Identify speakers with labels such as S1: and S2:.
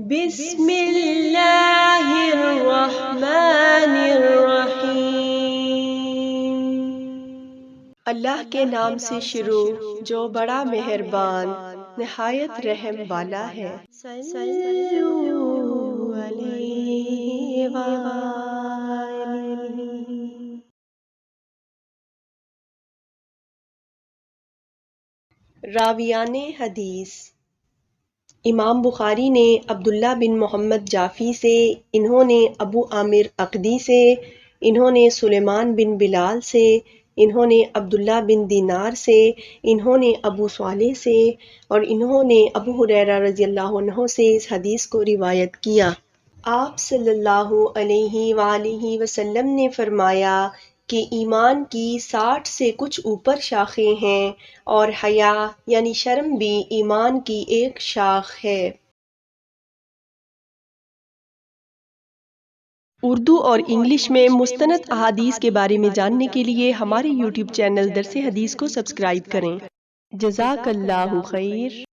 S1: بسم اللہ الرحمن الرحیم۔ اللہ کے نام سے شروع جو بڑا مہربان نہایت رحم والا ہے۔ صلو علیہ وآلہ۔ راویان حدیث: امام بخاری نے عبداللہ بن محمد جعفی سے، انہوں نے ابو عامر عقدی سے، انہوں نے سلیمان بن بلال سے، انہوں نے عبداللہ بن دینار سے، انہوں نے ابو صالح سے، اور انہوں نے ابو ہریرہ رضی اللہ عنہ سے اس حدیث کو روایت کیا۔ آپ صلی اللہ علیہ وآلہ وسلم نے فرمایا کہ ایمان کی 60 سے کچھ اوپر شاخیں ہیں، اور حیا یعنی شرم بھی ایمان کی ایک شاخ ہے۔ اردو اور انگلش میں مستند احادیث کے بارے میں جاننے کے لیے ہمارے یوٹیوب چینل درس حدیث کو سبسکرائب کریں۔ جزاک اللہ خیر۔